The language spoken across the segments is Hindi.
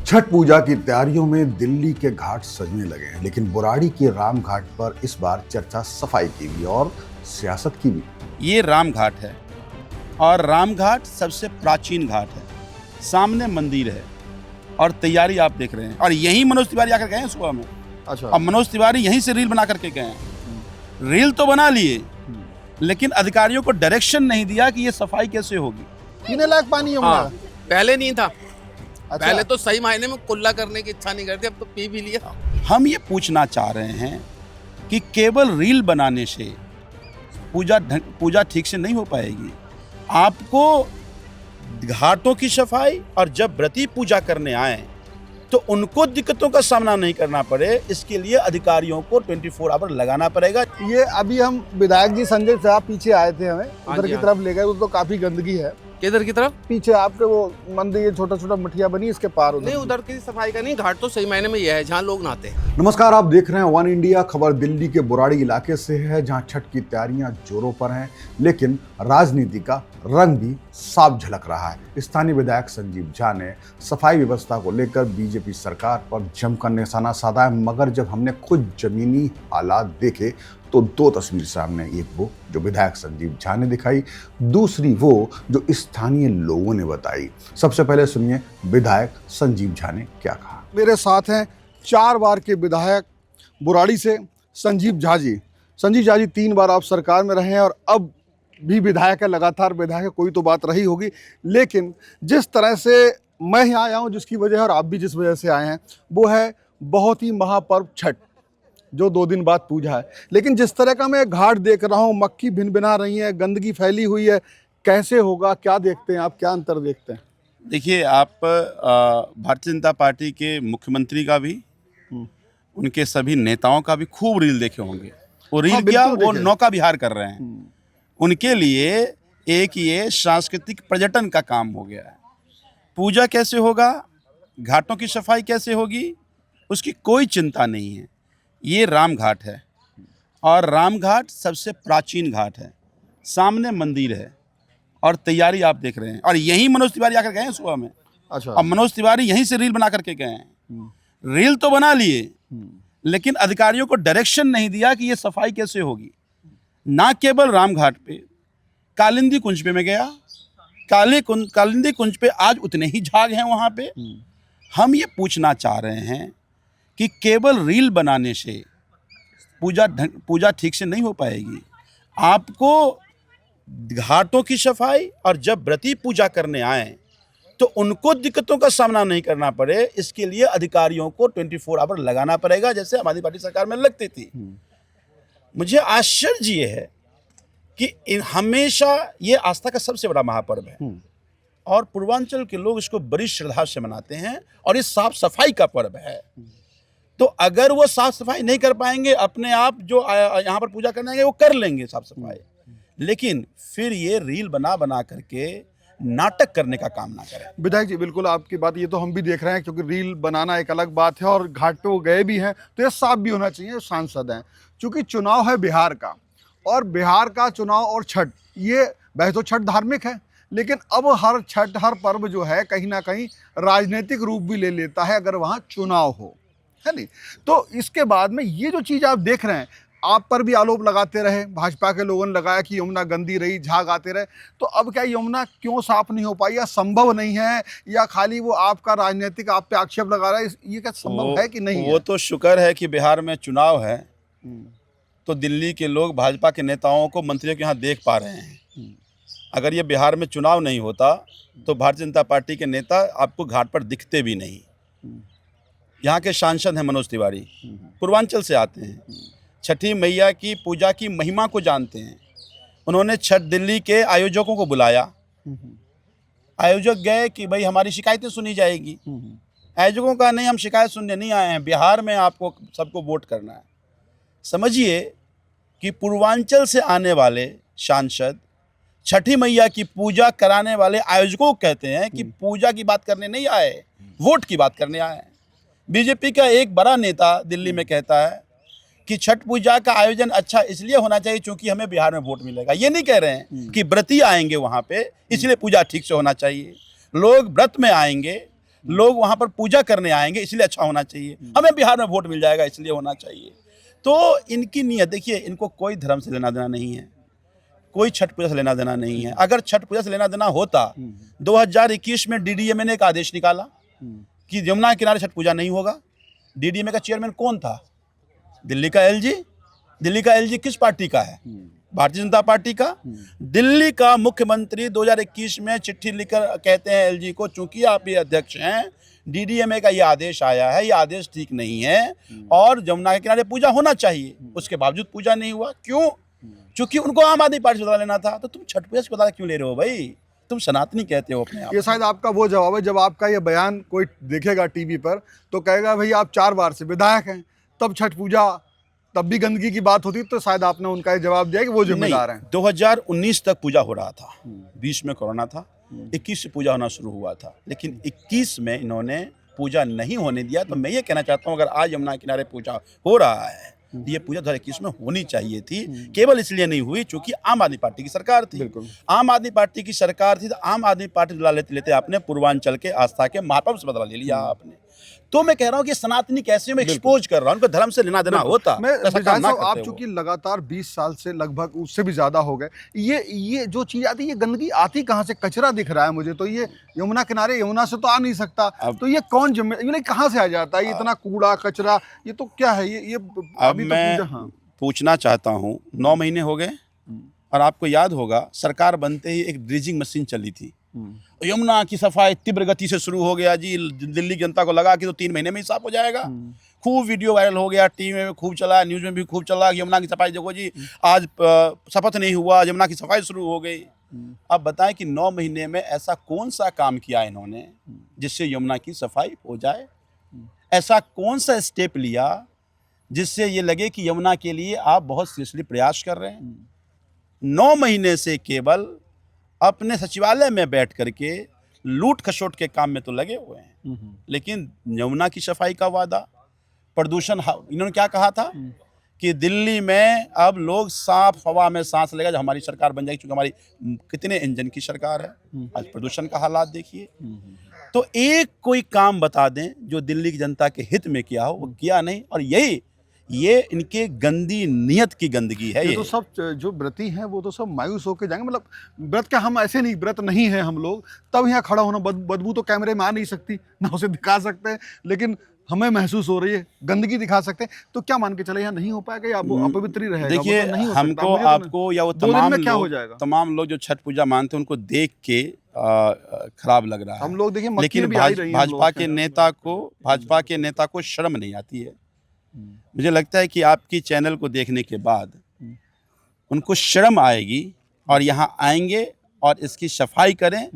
छठ पूजा की तैयारियों में दिल्ली के घाट सजने लगे हैं, लेकिन बुराड़ी के राम घाट पर इस बार चर्चा सफाई की भी और सियासत की भी। ये राम घाट है और राम घाट सबसे प्राचीन घाट है। सामने मंदिर है और तैयारी आप देख रहे हैं। और यहीं मनोज तिवारी आकर गए हैं सुबह में। अच्छा। और मनोज तिवारी यहीं से रील बना करके गए हैं। रील तो बना लिए, लेकिन अधिकारियों को डायरेक्शन नहीं दिया कि ये सफाई कैसे होगी। पीने लायक पानी यमुना। हाँ, पहले नहीं था। अच्छा। पहले तो सही मायने में कुल्ला करने की इच्छा नहीं करती, अब तो पी भी लिया। हम ये पूछना चाह रहे हैं कि केवल रील बनाने से पूजा ठीक से नहीं हो पाएगी। आपको घाटों की सफाई और जब व्रती पूजा करने आए तो उनको दिक्कतों का सामना नहीं करना पड़े, इसके लिए अधिकारियों को 24 आवर लगाना पड़ेगा। ये अभी हम विधायक जी संजय साहब पीछे आए थे, हमें उधर की हाँ। तरफ ले गए। वो तो काफी गंदगी है किधर की तरफ? पीछे आपके वो मंदिर, ये छोटा छोटा मठिया बनी इसके पार नहीं, उधर की सफाई का नहीं। घाट तो सही मायने में यह है जहाँ लोग नहाते हैं। नमस्कार, आप देख रहे हैं वन इंडिया। खबर दिल्ली के बुराड़ी इलाके से है, जहां छठ की तैयारियां जोरों पर हैं, लेकिन राजनीति का रंग भी साफ झलक रहा है। स्थानीय विधायक संजीव झा ने सफाई व्यवस्था को लेकर बीजेपी सरकार पर जमकर निशाना साधा है, मगर जब हमने खुद जमीनी हालात देखे तो दो तस्वीर सामने, एक वो जो विधायक संजीव झा ने दिखाई, दूसरी वो जो स्थानीय लोगों ने बताई। सबसे पहले सुनिए विधायक संजीव झा ने क्या कहा। मेरे साथ हैं 4 बार के विधायक बुराड़ी से संजीव झा जी। संजीव झा जी 3 बार आप सरकार में रहे हैं और अब भी विधायक है, लगातार विधायक है, कोई तो बात रही होगी। लेकिन जिस तरह से मैं यहाँ आया हूँ, जिसकी वजह और आप भी जिस वजह से आए हैं, वो है बहुत ही महापर्व छठ, जो 2 दिन बाद पूजा है। लेकिन जिस तरह का मैं घाट देख रहा हूँ, मक्खी भिन भिना रही है, गंदगी फैली हुई है, कैसे होगा? क्या देखते हैं आप, क्या अंतर देखते हैं? देखिए, आप भारतीय जनता पार्टी के मुख्यमंत्री का भी, उनके सभी नेताओं का भी खूब रील देखे होंगे। वो रील हाँ, क्या, बिल्कुल वो देखे। नौका विहार कर रहे हैं। उनके लिए एक ये सांस्कृतिक पर्यटन का काम हो गया है। पूजा कैसे होगा, घाटों की सफाई कैसे होगी, उसकी कोई चिंता नहीं है। ये राम घाट है और राम घाट सबसे प्राचीन घाट है। सामने मंदिर है और तैयारी आप देख रहे हैं। और यहीं मनोज तिवारी आकर गए हैं सुबह में। अच्छा। और मनोज तिवारी यहीं से रील बना करके गए हैं। रील तो बना लिए, लेकिन अधिकारियों को डायरेक्शन नहीं दिया कि ये सफाई कैसे होगी। ना केवल राम घाट पे, कालिंदी कुंज पे मैं गया। कालिंदी कुंज पे आज उतने ही झाग हैं वहाँ पे। हम ये पूछना चाह रहे हैं कि केवल रील बनाने से पूजा ठीक से नहीं हो पाएगी। आपको घाटों की सफाई और जब व्रती पूजा करने आए तो उनको दिक्कतों का सामना नहीं करना पड़े, इसके लिए अधिकारियों को 24 आवर लगाना पड़ेगा, जैसे हमारी पार्टी सरकार में लगती थी। मुझे आश्चर्य ये है कि हमेशा ये आस्था का सबसे बड़ा महापर्व है और पूर्वांचल के लोग इसको बड़ी श्रद्धा से मनाते हैं और ये साफ सफाई का पर्व है। तो अगर वो साफ सफाई नहीं कर पाएंगे, अपने आप जो यहाँ पर पूजा करने आएंगे वो कर लेंगे साफ सफाई, लेकिन फिर ये रील बना करके नाटक करने का काम ना करें। विधायक जी, बिल्कुल आपकी बात, ये तो हम भी देख रहे हैं, क्योंकि रील बनाना एक अलग बात है और घाट पे वो गए भी हैं तो ये साफ भी होना चाहिए। सांसद हैं, चूंकि चुनाव है बिहार का, और बिहार का चुनाव और छठ, ये वैसे तो छठ धार्मिक है, लेकिन अब हर छठ, हर पर्व जो है कहीं ना कहीं राजनीतिक रूप भी ले लेता है अगर वहाँ चुनाव हो, है नहीं? तो इसके बाद में ये जो चीज़ आप देख रहे हैं, आप पर भी आरोप लगाते रहे, भाजपा के लोगों ने लगाया कि यमुना गंदी रही, झाग आते रहे। तो अब क्या यमुना क्यों साफ नहीं हो पाई, या संभव नहीं है, या खाली वो आपका राजनीतिक आप पे आक्षेप लगा रहा है? ये क्या संभव है कि नहीं? वो तो शुक्र है कि बिहार में चुनाव है, तो दिल्ली के लोग भाजपा के नेताओं को, मंत्रियों के यहाँ देख पा रहे हैं। अगर ये बिहार में चुनाव नहीं होता तो भारतीय जनता पार्टी के नेता आपको घाट पर दिखते भी नहीं। यहाँ के सांसद हैं मनोज तिवारी, पूर्वांचल से आते हैं, छठी मैया की पूजा की महिमा को जानते हैं। उन्होंने छठ दिल्ली के आयोजकों को बुलाया। आयोजक गए कि भाई हमारी शिकायतें सुनी जाएगी। आयोजकों का नहीं, हम शिकायत सुनने नहीं आए हैं, बिहार में आपको सबको वोट करना है। समझिए कि पूर्वांचल से आने वाले सांसद छठी मैया की पूजा कराने वाले आयोजकों को कहते हैं कि पूजा की बात करने नहीं आए, वोट की बात करने आए हैं। बीजेपी का एक बड़ा नेता दिल्ली में कहता है कि छठ पूजा का आयोजन अच्छा इसलिए होना चाहिए क्योंकि हमें बिहार में वोट मिलेगा। ये नहीं कह रहे हैं कि व्रती आएंगे वहाँ पे इसलिए पूजा ठीक से होना चाहिए। लोग व्रत में आएंगे लोग वहां पर पूजा करने आएंगे इसलिए अच्छा होना चाहिए, हमें बिहार में वोट मिल जाएगा इसलिए होना चाहिए। तो इनकी नीयत देखिए, इनको कोई धर्म से लेना देना नहीं है, कोई छठ पूजा से लेना देना नहीं है। अगर छठ पूजा से लेना देना होता 2021 में डीडीएमए ने एक आदेश निकाला कि यमुना किनारे छठ पूजा नहीं होगा। डीडीएमए का चेयरमैन कौन था? दिल्ली का एलजी। दिल्ली का एलजी किस पार्टी का है? भारतीय जनता पार्टी का। दिल्ली का मुख्यमंत्री 2021 में चिट्ठी लिखकर कहते हैं एलजी को, चूंकि आप ये अध्यक्ष हैं, डीडीएमए का ये आदेश आया है, ये आदेश ठीक नहीं है और यमुना के किनारे पूजा होना चाहिए। उसके बावजूद पूजा नहीं हुआ, क्यों? चूंकि उनको आम आदमी पार्टी से बदला लेना था। तो तुम छठ पूजा से बदला क्यों ले रहे हो भाई? तुम सनातनी कहते हो अपने आप। ये शायद आपका वो जवाब है, जब आपका ये बयान कोई देखेगा टीवी पर तो कहेगा भाई आप 4 बार से विधायक हैं, तब छठ पूजा तब भी गंदगी की बात होती, तो शायद आपने उनका ये जवाब दिया कि वो जिम्मेदार हैं। 2019 तक पूजा हो रहा था, 20 में कोरोना था, 21 से पूजा होना शुरू हुआ था, लेकिन 21 में इन्होंने पूजा नहीं होने दिया। तो मैं ये कहना चाहता हूँ, अगर आज यमुना किनारे पूजा हो रहा है, ये पूजा 2021 में होनी चाहिए थी। केवल इसलिए नहीं हुई क्योंकि आम आदमी पार्टी की सरकार थी। आम आदमी पार्टी की सरकार थी तो आम आदमी पार्टी बदला लेते लेते आपने पूर्वांचल के आस्था के महापौर से बदला ले लिया आपने। तो मैं कह रहा हूँ कि सनातनी कैसे मैं एक्सपोज कर रहा हूँ, उनको धर्म से लेना देना होता। मैं आप चूंकि लगातार 20 साल से लगभग उससे भी ज्यादा हो गए, ये जो चीज आती है, ये गंदगी आती कहाँ से? कचरा दिख रहा है मुझे तो, ये यमुना किनारे, यमुना से तो आ नहीं सकता। तो ये कौन जिम्मेदार, कहाँ से आ जाता है? ये इतना कूड़ा कचरा, ये तो क्या है? ये अब मैं पूछना चाहता हूँ, 9 महीने हो गए और आपको याद होगा सरकार बनते ही एक ड्रेजिंग मशीन चली थी, यमुना की सफाई तीव्र गति से शुरू हो गया जी। दिल्ली जनता को लगा कि तो 3 महीने में ही साफ हो जाएगा। खूब वीडियो वायरल हो गया, टीवी में खूब चला, न्यूज़ में भी खूब चला, यमुना की सफाई देखो जी, आज शपथ नहीं हुआ, यमुना की सफाई शुरू हो गई। अब बताएं कि 9 महीने में ऐसा कौन सा काम किया इन्होंने जिससे यमुना की सफाई हो जाए? ऐसा कौन सा स्टेप लिया जिससे ये लगे कि यमुना के लिए आप बहुत सीरियसली प्रयास कर रहे हैं? 9 महीने से केवल अपने सचिवालय में बैठ करके लूट खसोट के काम में तो लगे हुए हैं, लेकिन यमुना की सफाई का वादा, प्रदूषण, इन्होंने क्या कहा था कि दिल्ली में अब लोग साफ हवा में सांस लेगा जब हमारी सरकार बन जाएगी, क्योंकि हमारी कितने इंजन की सरकार है। आज प्रदूषण का हालात देखिए। तो एक कोई काम बता दें जो दिल्ली की जनता के हित में किया हो, वो किया नहीं। और ये इनके गंदी नियत की गंदगी है। ये तो सब जो व्रती हैं वो तो सब मायूस होकर जाएंगे। मतलब व्रत का हम ऐसे नहीं, व्रत नहीं है हम लोग, तब यहाँ खड़ा होना, बदबू तो कैमरे में आ नहीं सकती, ना उसे दिखा सकते हैं, लेकिन हमें महसूस हो रही है, गंदगी दिखा सकते हैं। तो क्या मान के चले यहाँ नहीं हो पाएगा या वो अपवित्र रहेगा? देखिए, हमको आपको या वो तमाम लोग जो छठ पूजा मानते हैं उनको देख के खराब लग रहा है। हम लोग देखिए, लेकिन भाजपा के नेता को शर्म नहीं आती है। मुझे लगता है कि आपकी चैनल को देखने के बाद उनको शर्म आएगी और यहाँ आएंगे और इसकी सफाई करें,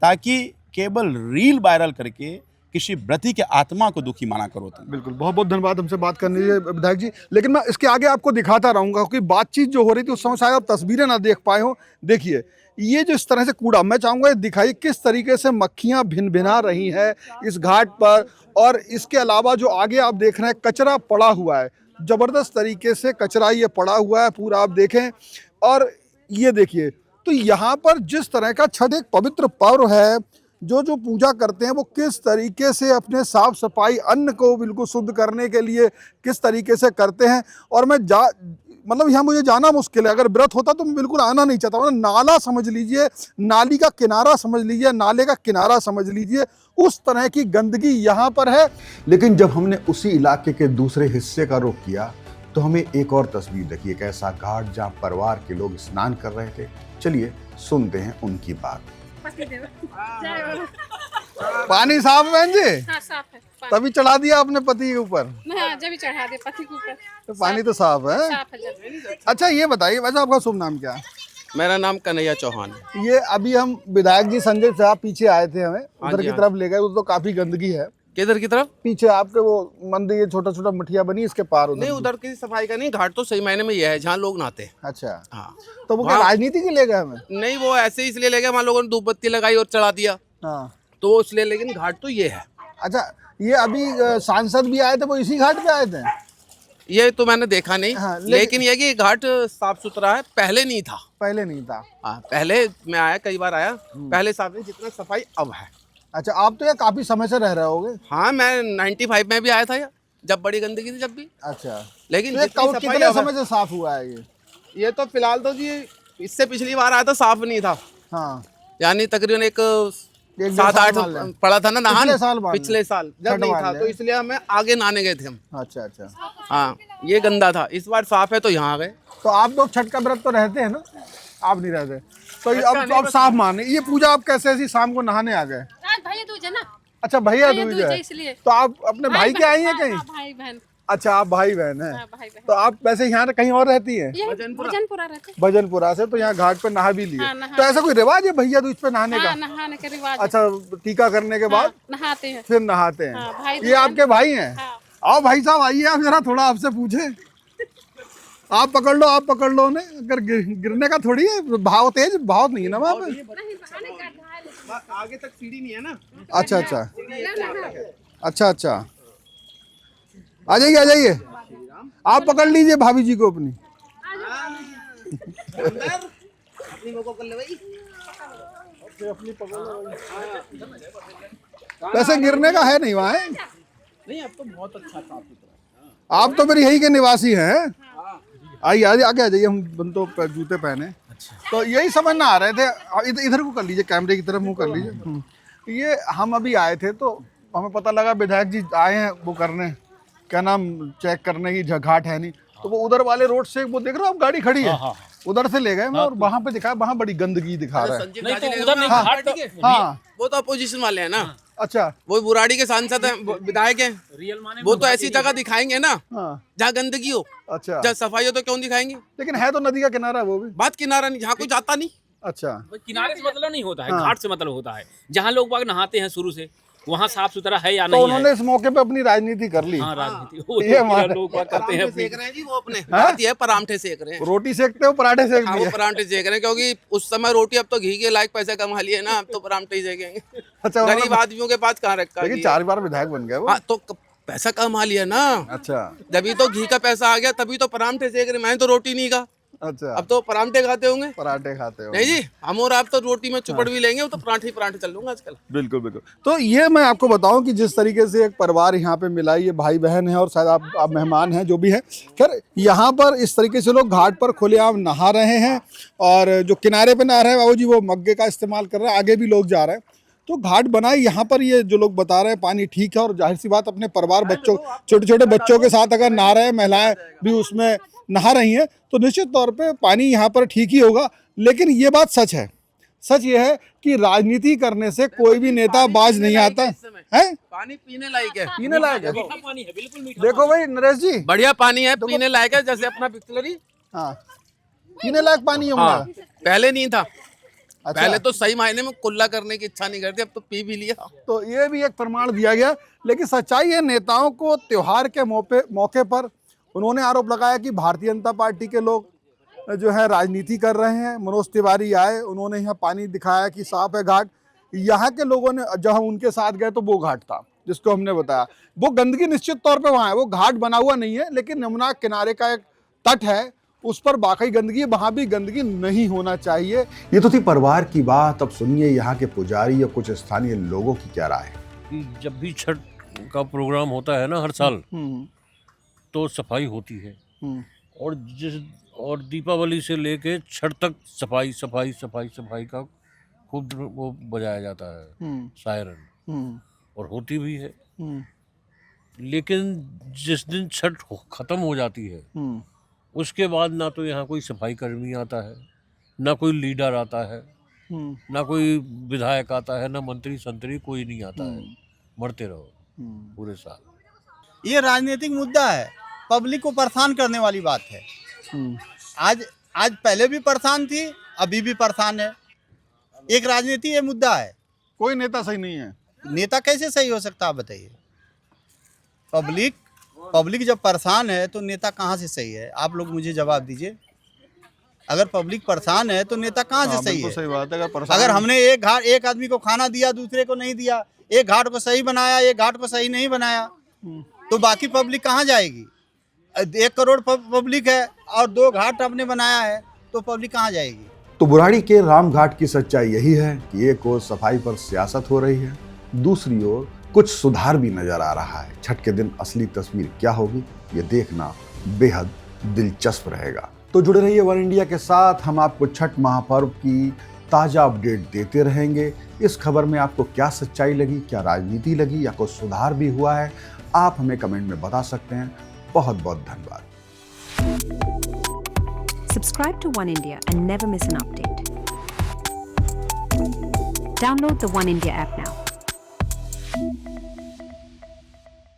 ताकि केवल रील वायरल करके किसी व्रती के आत्मा को दुखी माना करो तुम। बिल्कुल, बहुत बहुत धन्यवाद हमसे बात करने के लिए विधायक जी। लेकिन मैं इसके आगे आपको दिखाता रहूंगा, क्योंकि बातचीत जो हो रही थी उस समय शायद आप तस्वीरें ना देख पाए हो। देखिए, ये जो इस तरह से कूड़ा, मैं चाहूँगा दिखाइए किस तरीके से मक्खियाँ भिन भिना रही हैं इस घाट पर। और इसके अलावा जो आगे आप देख रहे हैं कचरा पड़ा हुआ है, ज़बरदस्त तरीके से कचरा ये पड़ा हुआ है पूरा, आप देखें। और ये देखिए, तो यहाँ पर जिस तरह का छठ एक पवित्र पर्व है, जो पूजा करते हैं वो किस तरीके से अपने साफ सफाई, अन्न को बिल्कुल शुद्ध करने के लिए किस तरीके से करते हैं। और मैं मतलब यहाँ मुझे जाना मुश्किल है। अगर व्रत होता तो मैं बिल्कुल आना नहीं चाहता। मतलब नाला समझ लीजिए, नाली का किनारा समझ लीजिए, नाले का किनारा समझ लीजिए, उस तरह की गंदगी यहाँ पर है। लेकिन जब हमने उसी इलाके के दूसरे हिस्से का रुख किया तो हमें एक और तस्वीर दिखी, एक ऐसा घाट जहाँ परिवार के लोग स्नान कर रहे थे। चलिए सुनते हैं उनकी बात। पानी साफ है बहन जी? हाँ, साफ है। तभी चढ़ा दिया अपने पति के ऊपर? हाँ, जब भी चढ़ा दे पति के ऊपर तो पानी तो साफ है। साफ है। अच्छा, ये बताइए वैसे आपका शुभ नाम क्या है? मेरा नाम कन्हैया चौहान है। ये अभी हम विधायक जी संजय साहब पीछे आए थे, हमें उधर की तरफ ले गए, तो काफी गंदगी है। किधर की तरफ? पीछे आपके वो मंदिर, ये छोटा छोटा मठिया बनी, इसके पार उधर। नहीं, उधर की सफाई का नहीं, घाट तो सही मायने में यह है जहाँ लोग नहाते हैं। अच्छा, हाँ। तो वो क्या राजनीति के ले गए हमें? नहीं, वो ऐसे ही इसलिए ले गए, वहाँ लोगों ने धूप बत्ती लगाई और चढ़ा दिया। हाँ, तो इसलिए, लेकिन घाट तो ये है। अच्छा, ये अभी सांसद भी आए थे, वो इसी घाट पे आए थे? ये तो मैंने देखा नहीं। हाँ, लेकिन ये कि घाट साफ सुथरा है, पहले नहीं था। पहले नहीं था? हाँ, पहले मैं आया, कई बार आया, पहले साफ नहीं, जितना सफाई अब है। अच्छा, आप तो ये काफी समय से रह रहे होगे। हाँ, मैं 95 में भी आया था, जब बड़ी गंदगी थी जब भी। अच्छा, लेकिन तो ये जितनी सफाई कितने अब है- समय से साफ हुआ है ये तो फिलहाल तो जी, इससे पिछली बार आया था साफ नहीं था, हाँ, यानी तकरीबन एक डेढ़ 7-8 साल मान लें। पड़ा था ना नहान, पिछले साल मान लें। पिछले साल जब छठ नहीं मान था, लें। तो इसलिए हमें आगे नहाने गए थे हम। अच्छा अच्छा, हाँ, ये गंदा था, इस बार साफ है तो यहाँ आ गए। तो आप लोग छठ का व्रत तो रहते हैं ना? आप नहीं रहते, तो ये छठ का अब नहीं, अब बस साफ माने। ये पूजा आप कैसे ऐसी शाम को नहाने आ गए? आज भैया दूज है ना, अच्छा, भैया भैया दूज दूज है है, इसलिए। तो आप अपने भाई के आई हैं कहीं? हाँ, भाई बहन। अच्छा, आप भाई बहन हैं। हाँ, भाई बहन। तो आप वैसे यहाँ कहीं और रहती हैं? ये भजनपुरा। भजनपुरा रहते। भजनपुरा से, तो यहाँ घाट पे नहा भी लिए। हाँ, नहा तो ऐसा कोई रिवाज है भैया दूज पे नहाने का? हाँ, नहाने का रिवाज है। अच्छा, टीका करने के बाद हाँ, नहाते हैं। फिर नहाते हाँ, हैं। भाई ये आपके भाई हैं? हाँ। आओ भाई साहब, आइए, आप जरा थोड़ा आपसे पूछे। आप पकड़ लो, आप पकड़ लो उन्हें। अगर गिरने का थोड़ी है, भाव तेज, भाव नहीं है ना वहाँ पे। नहीं, बहाने का ढाल। आगे तक सीढ़ी नहीं है ना। अच्छा अच्छा अच्छा अच्छा, आ जाइए, आ जाइए। आप पकड़ लीजिए भाभी जी को अपनी। वैसे गिरने का है नहीं वहाँ, है? नहीं, अब तो बहुत अच्छा साफ सुथरा। आप तो मेरे यही के निवासी हैं। आइए, आगे आगे आ जाइए। हम तो जूते पहने। तो यही समझ ना आ रहे थे। इधर को कर लीजिए, कैमरे की तरफ मुंह कर लीजिए। ये हम अभी आए थे तो हमें पता लगा विधायक जी आए हैं वो करने, क्या नाम, चेक करने की घाट है नहीं। तो वो उधर वाले रोड से, वो देख रहे हो आप, गाड़ी खड़ी है, उधर से ले गए मैं, और वहां पे दिखाया, वहां बड़ी गंदगी दिखा रहा है। संजीव नहीं, गाजी तो ले उधर गए नहीं, ना, घाट पार्टी के। हाँ, वो तो अपोजिशन वाले हैं ना, अच्छा, वो बुराड़ी के सांसद हैं, वो विधायक हैं। रियल माने वो तो ऐसी जगह दिखाएंगे ना हाँ, जहाँ गंदगी हो, अच्छा। जहाँ सफाई हो, तो क्यों दिखाएंगे? लेकिन है तो नदी का किनारा वो भी। बात किनारा नहीं, जहाँ कोई जाता नहीं। अच्छा, किनारे से मतलब नहीं होता है, हाँ। घाट से मतलब होता है। जहाँ लोग बाग नहाते हैं शुरू से, वहाँ साफ सुथरा है या तो नहीं उन्होंने इस मौके पे अपनी राजनीति कर ली। है। हाँ, राजनीति वो ये तो हमारा- लोग बाग करते हैं परांठे अपनी। सेक रहे हैं जी वो अपने, बात ये है परांठे सेक रहे हैं। रोटी सेकते हो, पराठे सेक हाँ, दिए? वो परांठे सेक रहे हैं, क्योंकि उस समय रोटी, अब तो घी के लायक पैसे कमा लिए ना, अब तो परांठे ही सेकेंगे। अच्छा, गरीब उन्होंने- आदमियों के पास कहाँ रखा लेकिन घी? 4 बार विधायक बन गए वो। हाँ, तो पैसा कमा लिया ना, अच्छा जब तो घी का पैसा आ गया, तभी तो परांठे सेक रहे। मैंने तो रोटी नहीं खा, अच्छा, अब तो परांठे खाते होंगे। पराठे खाते हो? नहीं जी, हम और आप तो रोटी में चुपड़ भी लेंगे, वो तो परांठे ही परांठे चल लूंगा आजकल। बिल्कुल बिल्कुल। तो ये मैं आपको बताऊं कि जिस तरीके से एक परिवार यहाँ पे मिला, ये भाई बहन है और शायद आप मेहमान हैं जो भी है। खैर, यहाँ पर इस तरीके से लोग घाट पर खुलेआम नहा रहे हैं, और जो किनारे पे नहा रहे हैं बाबू जी, वो मग्गे का इस्तेमाल कर रहे हैं, आगे भी लोग जा रहे हैं। तो घाट बनाए यहाँ पर, ये जो लोग बता रहे हैं पानी ठीक है, और जाहिर सी बात अपने परिवार, बच्चों, छोटे छोटे बच्चों के साथ अगर नहा रहे हैं, महिलाएं भी उसमें नहा रही हैं, तो निश्चित तौर पे पानी यहाँ पर ठीक ही होगा। लेकिन ये बात सच है, सच ये है कि राजनीति करने से कोई भी नेता बाज नहीं आता है। पानी पीने लायक है, पीने लायक है। मीठा पानी है, बिल्कुल मीठा। देखो भाई नरेश जी, बढ़िया पानी है, पीने लायक है, जैसे अपना बिस्लरी। हाँ, पीने लायक पानी होगा। हाँ, पहले नहीं था। अच्छा। पहले तो सही मायने में कुल्ला करने की इच्छा नहीं करती, अब तो पी भी लिया। तो ये भी एक प्रमाण दिया गया। लेकिन सच्चाई है, नेताओं को त्योहार के मौके पर उन्होंने आरोप लगाया कि भारतीय जनता पार्टी के लोग जो है राजनीति कर रहे हैं। मनोज तिवारी आए, उन्होंने यहाँ पानी दिखाया कि साफ है घाट। यहाँ के लोगों ने, जब हम उनके साथ गए तो वो घाट था जिसको हमने बताया। वो गंदगी निश्चित तौर पे वहाँ है, वो घाट बना हुआ नहीं है, लेकिन यमुना किनारे का एक तट है, उस पर वाकई गंदगी है, वहाँ भी गंदगी नहीं होना चाहिए। ये तो थी परिवार की बात। अब सुनिए यहाँ के पुजारी और कुछ स्थानीय लोगों की क्या राय है। कि जब भी छठ का प्रोग्राम होता है ना हर साल, तो सफाई होती है। और दीपावली से लेके छठ तक सफाई सफाई सफाई सफाई का खूब वो बजाया जाता है सायरन, और होती भी है। लेकिन जिस दिन छठ खत्म हो जाती है, उसके बाद ना तो यहाँ कोई सफाई कर्मी आता है, ना कोई लीडर आता है, ना कोई विधायक आता है, ना मंत्री संतरी, कोई नहीं आता है। मरते रहो पूरे साल। ये राजनीतिक मुद्दा है, पब्लिक को परेशान करने वाली बात है। आज पहले भी परेशान थी, अभी भी परेशान है। एक राजनीति ये मुद्दा है। कोई नेता सही नहीं है। नेता कैसे सही हो सकता है, आप बताइए। पब्लिक जब परेशान है तो नेता कहाँ से सही है? आप लोग मुझे जवाब दीजिए। अगर पब्लिक परेशान है तो नेता कहाँ से सही है? सही बात है। अगर हमने एक आदमी को खाना दिया, दूसरे को नहीं दिया, एक घाट को सही बनाया, एक घाट को सही नहीं बनाया, तो बाकी पब्लिक कहाँ जाएगी? 1 करोड़ पब्लिक है और 2 घाट आपने बनाया है, तो पब्लिक कहाँ जाएगी? तो बुराड़ी के रामघाट की सच्चाई यही है कि एक ओर सफाई पर सियासत हो रही है, दूसरी ओर कुछ सुधार भी नजर आ रहा है। छठ के दिन असली तस्वीर क्या होगी, ये देखना बेहद दिलचस्प रहेगा। तो जुड़े रहिए वन इंडिया के साथ, हम आपको छठ महापर्व की ताज़ा अपडेट देते रहेंगे। इस खबर में आपको क्या सच्चाई लगी, क्या राजनीति लगी या कोई सुधार भी हुआ है, आप हमें कमेंट में बता सकते हैं। बहुत बहुत धन्यवाद। Subscribe to One India and never miss an update. Download the One India app now.